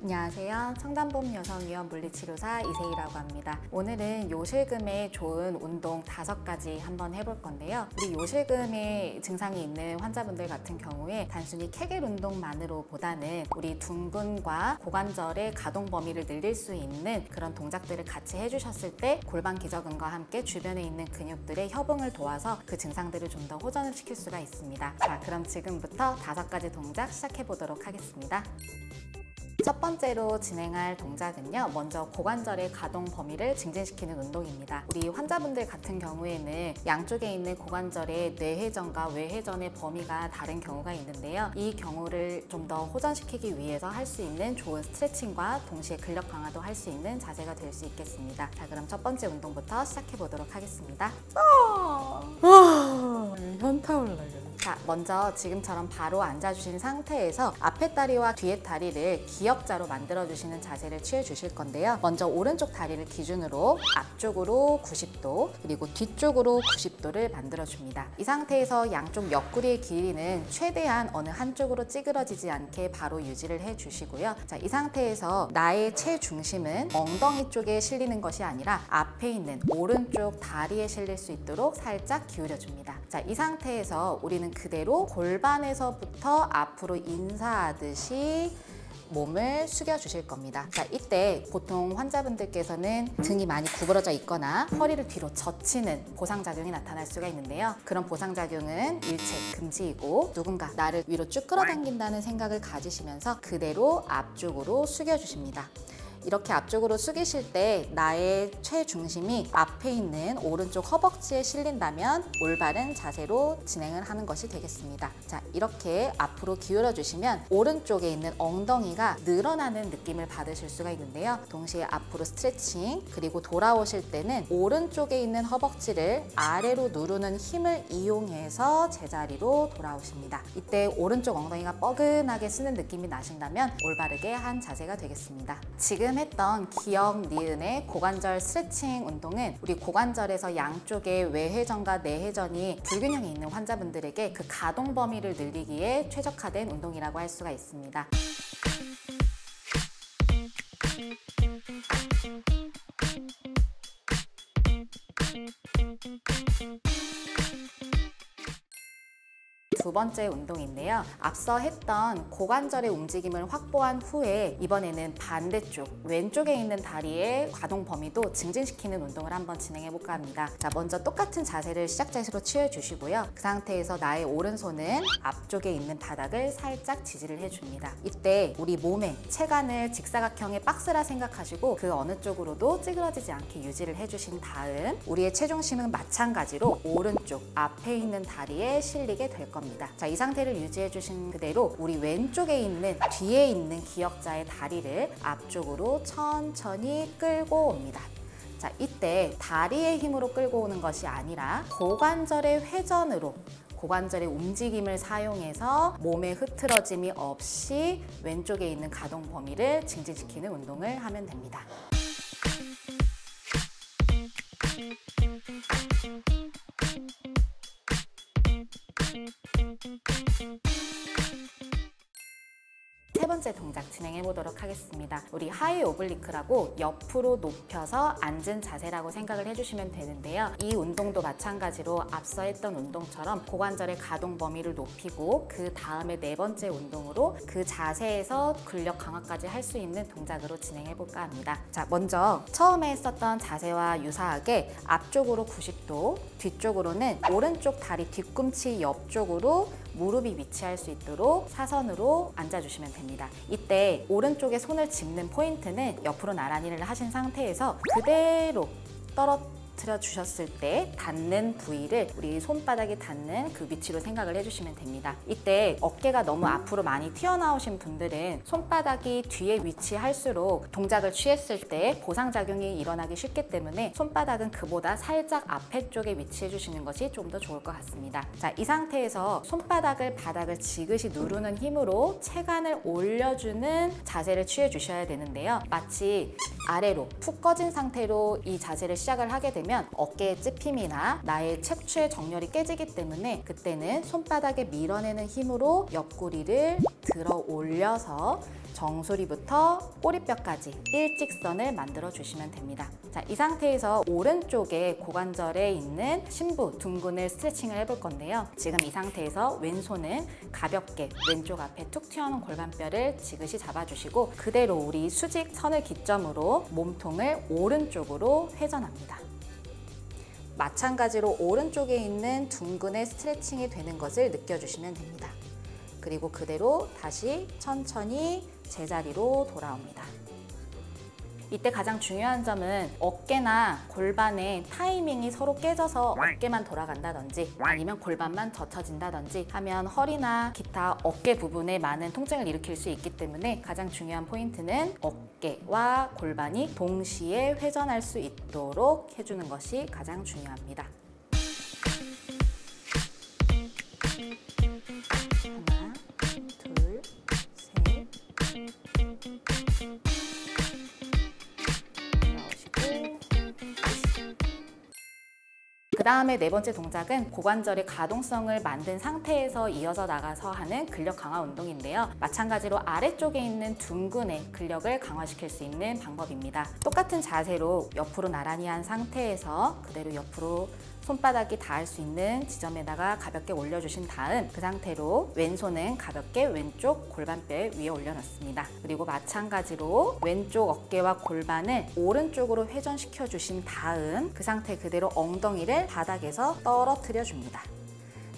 안녕하세요. 청담봄 여성의원 물리치료사 이세희라고 합니다. 오늘은 요실금에 좋은 운동 5가지 한번 해볼 건데요. 우리 요실금에 증상이 있는 환자분들 같은 경우에 단순히 케겔 운동만으로보다는 우리 둔근과 고관절의 가동 범위를 늘릴 수 있는 그런 동작들을 같이 해주셨을 때 골반 기저근과 함께 주변에 있는 근육들의 협응을 도와서 그 증상들을 좀 더 호전을 시킬 수가 있습니다. 자, 그럼 지금부터 5가지 동작 시작해 보도록 하겠습니다. 첫 번째로 진행할 동작은요, 먼저 고관절의 가동 범위를 증진시키는 운동입니다. 우리 환자분들 같은 경우에는 양쪽에 있는 고관절의 내회전과 외회전의 범위가 다른 경우가 있는데요. 이 경우를 좀 더 호전시키기 위해서 할 수 있는 좋은 스트레칭과 동시에 근력 강화도 할 수 있는 자세가 될 수 있겠습니다. 자, 그럼 첫 번째 운동부터 시작해 보도록 하겠습니다. 현타 올라요. 자, 먼저 지금처럼 바로 앉아주신 상태에서 앞에 다리와 뒤에 다리를 기역자로 만들어주시는 자세를 취해주실 건데요. 먼저 오른쪽 다리를 기준으로 앞쪽으로 90도, 그리고 뒤쪽으로 90도를 만들어줍니다. 이 상태에서 양쪽 옆구리의 길이는 최대한 어느 한쪽으로 찌그러지지 않게 바로 유지를 해주시고요. 자, 이 상태에서 나의 체중심은 엉덩이 쪽에 실리는 것이 아니라 앞에 있는 오른쪽 다리에 실릴 수 있도록 살짝 기울여줍니다. 자, 이 상태에서 우리는 그대로 골반에서부터 앞으로 인사하듯이 몸을 숙여 주실 겁니다. 자, 이때 보통 환자분들께서는 등이 많이 구부러져 있거나 허리를 뒤로 젖히는 보상작용이 나타날 수가 있는데요. 그런 보상작용은 일체 금지이고 누군가 나를 위로 쭉 끌어당긴다는 생각을 가지시면서 그대로 앞쪽으로 숙여 주십니다. 이렇게 앞쪽으로 숙이실 때 나의 체중심이 앞에 있는 오른쪽 허벅지에 실린다면 올바른 자세로 진행을 하는 것이 되겠습니다. 자, 이렇게 앞으로 기울여 주시면 오른쪽에 있는 엉덩이가 늘어나는 느낌을 받으실 수가 있는데요. 동시에 앞으로 스트레칭, 그리고 돌아오실 때는 오른쪽에 있는 허벅지를 아래로 누르는 힘을 이용해서 제자리로 돌아오십니다. 이때 오른쪽 엉덩이가 뻐근하게 쓰는 느낌이 나신다면 올바르게 한 자세가 되겠습니다. 지금 했던 기역, 니은의 고관절 스트레칭 운동은 우리 고관절에서 양쪽의 외회전과 내회전이 불균형이 있는 환자분들에게 그 가동 범위를 늘리기에 최적화된 운동이라고 할 수가 있습니다. 두 번째 운동인데요. 앞서 했던 고관절의 움직임을 확보한 후에 이번에는 반대쪽, 왼쪽에 있는 다리의 가동 범위도 증진시키는 운동을 한번 진행해 볼까 합니다. 자, 먼저 똑같은 자세를 시작 자세로 취해 주시고요. 그 상태에서 나의 오른손은 앞쪽에 있는 바닥을 살짝 지지를 해줍니다. 이때 우리 몸의 체간을 직사각형의 박스라 생각하시고 그 어느 쪽으로도 찌그러지지 않게 유지를 해주신 다음 우리의 체중심은 마찬가지로 오른쪽 앞에 있는 다리에 실리게 될 겁니다. 자, 이 상태를 유지해 주신 그대로 우리 왼쪽에 있는 뒤에 있는 기역자의 다리를 앞쪽으로 천천히 끌고 옵니다. 자, 이때 다리의 힘으로 끌고 오는 것이 아니라 고관절의 회전으로 고관절의 움직임을 사용해서 몸의 흐트러짐이 없이 왼쪽에 있는 가동 범위를 증진시키는 운동을 하면 됩니다. 세 번째 동작 진행해 보도록 하겠습니다. 우리 하이 오블리크라고 옆으로 높여서 앉은 자세라고 생각을 해주시면 되는데요. 이 운동도 마찬가지로 앞서 했던 운동처럼 고관절의 가동 범위를 높이고 그 다음에 네 번째 운동으로 그 자세에서 근력 강화까지 할 수 있는 동작으로 진행해 볼까 합니다. 자, 먼저 처음에 했었던 자세와 유사하게 앞쪽으로 90도, 뒤쪽으로는 오른쪽 다리 뒤꿈치 옆쪽으로 무릎이 위치할 수 있도록 사선으로 앉아주시면 됩니다. 이때 오른쪽에 손을 짚는 포인트는 옆으로 나란히를 하신 상태에서 그대로 떨어뜨려 주셨을 때 닿는 부위를 우리 손바닥이 닿는 그 위치로 생각을 해주시면 됩니다. 이때 어깨가 너무 앞으로 많이 튀어나오신 분들은 손바닥이 뒤에 위치할수록 동작을 취했을 때 보상작용이 일어나기 쉽기 때문에 손바닥은 그보다 살짝 앞에 쪽에 위치해 주시는 것이 좀 더 좋을 것 같습니다. 자, 이 상태에서 손바닥을 바닥을 지그시 누르는 힘으로 체간을 올려주는 자세를 취해 주셔야 되는데요. 마치 아래로 푹 꺼진 상태로 이 자세를 시작을 하게 되면 어깨의 찝힘이나 나의 척추의 정렬이 깨지기 때문에 그때는 손바닥에 밀어내는 힘으로 옆구리를 들어 올려서 정수리부터 꼬리뼈까지 일직선을 만들어 주시면 됩니다. 자, 이 상태에서 오른쪽에 고관절에 있는 심부, 둔근을 스트레칭을 해볼 건데요. 지금 이 상태에서 왼손은 가볍게 왼쪽 앞에 툭 튀어나온 골반뼈를 지그시 잡아주시고 그대로 우리 수직 선을 기점으로 몸통을 오른쪽으로 회전합니다. 마찬가지로 오른쪽에 있는 둔근의 스트레칭이 되는 것을 느껴주시면 됩니다. 그리고 그대로 다시 천천히 제자리로 돌아옵니다. 이때 가장 중요한 점은 어깨나 골반의 타이밍이 서로 깨져서 어깨만 돌아간다든지 아니면 골반만 젖혀진다든지 하면 허리나 기타 어깨 부분에 많은 통증을 일으킬 수 있기 때문에 가장 중요한 포인트는 어깨와 골반이 동시에 회전할 수 있도록 해주는 것이 가장 중요합니다. 하나, 둘, 셋. 그 다음에 네 번째 동작은 고관절의 가동성을 만든 상태에서 이어져 나가서 하는 근력 강화 운동인데요. 마찬가지로 아래쪽에 있는 둔근의 근력을 강화시킬 수 있는 방법입니다. 똑같은 자세로 옆으로 나란히 한 상태에서 그대로 옆으로 손바닥이 닿을 수 있는 지점에다가 가볍게 올려주신 다음 그 상태로 왼손은 가볍게 왼쪽 골반뼈 위에 올려놓습니다. 그리고 마찬가지로 왼쪽 어깨와 골반을 오른쪽으로 회전시켜 주신 다음 그 상태 그대로 엉덩이를 바닥에서 떨어뜨려 줍니다.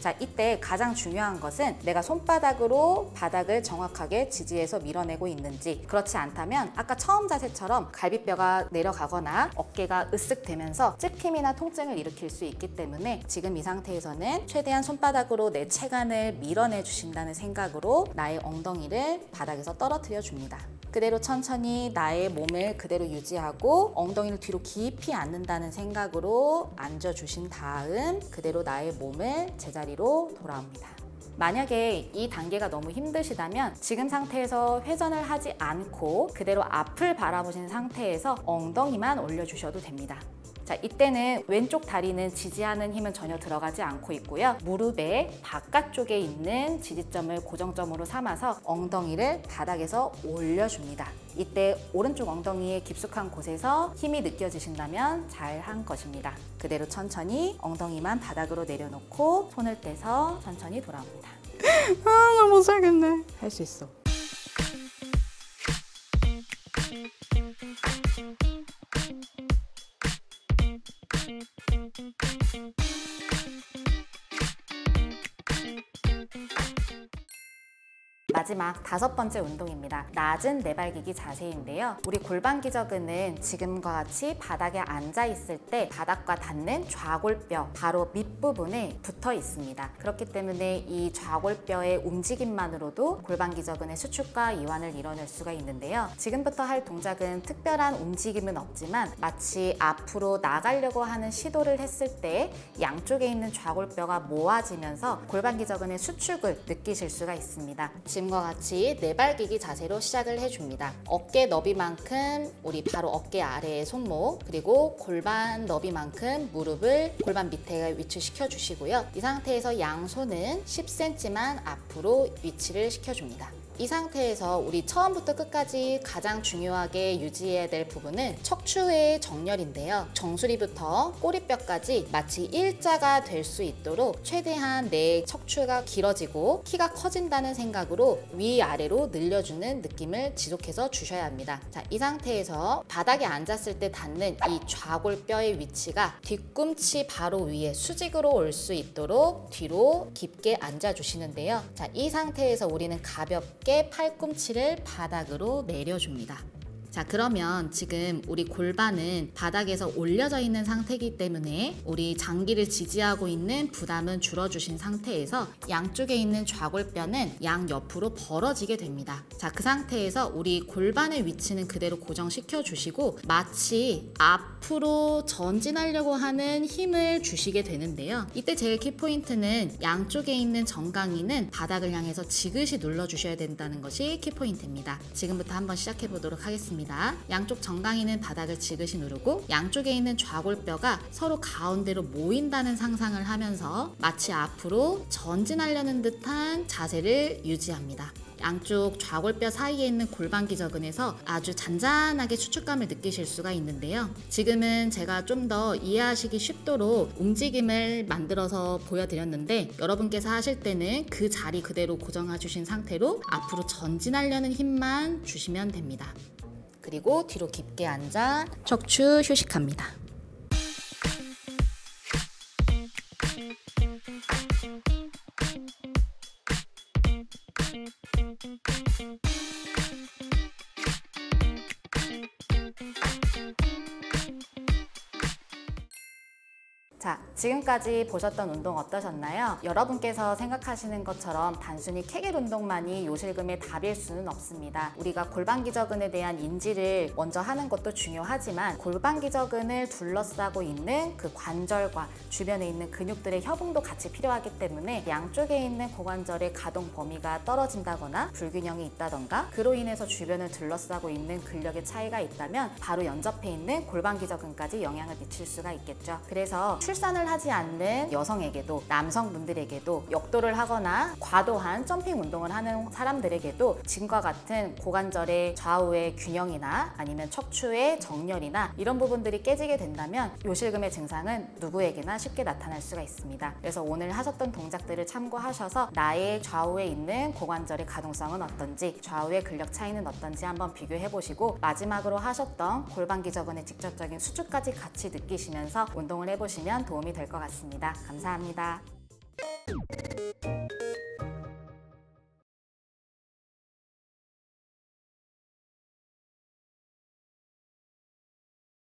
자, 이때 가장 중요한 것은 내가 손바닥으로 바닥을 정확하게 지지해서 밀어내고 있는지, 그렇지 않다면 아까 처음 자세처럼 갈비뼈가 내려가거나 어깨가 으쓱되면서 찝힘이나 통증을 일으킬 수 있기 때문에 지금 이 상태에서는 최대한 손바닥으로 내 체간을 밀어내 주신다는 생각으로 나의 엉덩이를 바닥에서 떨어뜨려 줍니다. 그대로 천천히 나의 몸을 그대로 유지하고 엉덩이를 뒤로 깊이 앉는다는 생각으로 앉아주신 다음 그대로 나의 몸을 제자리로 돌아옵니다. 만약에 이 단계가 너무 힘드시다면 지금 상태에서 회전을 하지 않고 그대로 앞을 바라보신 상태에서 엉덩이만 올려주셔도 됩니다. 자, 이때는 왼쪽 다리는 지지하는 힘은 전혀 들어가지 않고 있고요. 무릎의 바깥쪽에 있는 지지점을 고정점으로 삼아서 엉덩이를 바닥에서 올려줍니다. 이때 오른쪽 엉덩이의 깊숙한 곳에서 힘이 느껴지신다면 잘한 것입니다. 그대로 천천히 엉덩이만 바닥으로 내려놓고 손을 떼서 천천히 돌아옵니다. 나 못 살겠네. 할 수 있어. 마지막 다섯 번째 운동입니다. 낮은 내발기기 자세인데요. 우리 골반 기저근은 지금과 같이 바닥에 앉아 있을 때 바닥과 닿는 좌골뼈 바로 밑부분에 붙어 있습니다. 그렇기 때문에 이 좌골뼈의 움직임만으로도 골반 기저근의 수축과 이완을 이뤄낼 수가 있는데요. 지금부터 할 동작은 특별한 움직임은 없지만 마치 앞으로 나가려고 하는 시도를 했을 때 양쪽에 있는 좌골뼈가 모아지면서 골반 기저근의 수축을 느끼실 수가 있습니다. 지금과 같이 내발기기 자세로 시작을 해줍니다. 어깨 너비만큼 우리 바로 어깨 아래에 손목, 그리고 골반 너비만큼 무릎을 골반 밑에 위치시켜 주시고요. 이 상태에서 양손은 10cm만 앞으로 위치를 시켜줍니다. 이 상태에서 우리 처음부터 끝까지 가장 중요하게 유지해야 될 부분은 척추의 정렬인데요. 정수리부터 꼬리뼈까지 마치 일자가 될 수 있도록 최대한 내 척추가 길어지고 키가 커진다는 생각으로 위아래로 늘려주는 느낌을 지속해서 주셔야 합니다. 자, 이 상태에서 바닥에 앉았을 때 닿는 이 좌골뼈의 위치가 뒤꿈치 바로 위에 수직으로 올 수 있도록 뒤로 깊게 앉아주시는데요. 자, 이 상태에서 우리는 가볍게 팔꿈치를 바닥으로 내려줍니다. 자, 그러면 지금 우리 골반은 바닥에서 올려져 있는 상태이기 때문에 우리 장기를 지지하고 있는 부담은 줄어주신 상태에서 양쪽에 있는 좌골뼈는 양옆으로 벌어지게 됩니다. 자, 그 상태에서 우리 골반의 위치는 그대로 고정시켜 주시고 마치 앞으로 전진하려고 하는 힘을 주시게 되는데요. 이때 제일 키포인트는 양쪽에 있는 정강이는 바닥을 향해서 지그시 눌러주셔야 된다는 것이 키포인트입니다. 지금부터 한번 시작해 보도록 하겠습니다. 양쪽 정강이는 바닥을 지그시 누르고 양쪽에 있는 좌골뼈가 서로 가운데로 모인다는 상상을 하면서 마치 앞으로 전진하려는 듯한 자세를 유지합니다. 양쪽 좌골뼈 사이에 있는 골반 기저근에서 아주 잔잔하게 수축감을 느끼실 수가 있는데요. 지금은 제가 좀 더 이해하시기 쉽도록 움직임을 만들어서 보여드렸는데 여러분께서 하실 때는 그 자리 그대로 고정해 주신 상태로 앞으로 전진하려는 힘만 주시면 됩니다. 그리고 뒤로 깊게 앉아 척추 휴식합니다. 자, 지금까지 보셨던 운동 어떠셨나요? 여러분께서 생각하시는 것처럼 단순히 케겔 운동만이 요실금의 답일 수는 없습니다. 우리가 골반 기저근에 대한 인지를 먼저 하는 것도 중요하지만 골반 기저근을 둘러싸고 있는 그 관절과 주변에 있는 근육들의 협응도 같이 필요하기 때문에 양쪽에 있는 고관절의 가동 범위가 떨어진다거나 불균형이 있다던가 그로 인해서 주변을 둘러싸고 있는 근력의 차이가 있다면 바로 연접해 있는 골반 기저근까지 영향을 미칠 수가 있겠죠. 그래서 출산을 하지 않는 여성에게도 남성분들에게도 역도를 하거나 과도한 점핑 운동을 하는 사람들에게도 지금과 같은 고관절의 좌우의 균형이나 아니면 척추의 정렬이나 이런 부분들이 깨지게 된다면 요실금의 증상은 누구에게나 쉽게 나타날 수가 있습니다. 그래서 오늘 하셨던 동작들을 참고하셔서 나의 좌우에 있는 고관절의 가동성은 어떤지 좌우의 근력 차이는 어떤지 한번 비교해 보시고 마지막으로 하셨던 골반 기저근의 직접적인 수축까지 같이 느끼시면서 운동을 해보시면 도움이 될 것 같습니다. 감사합니다.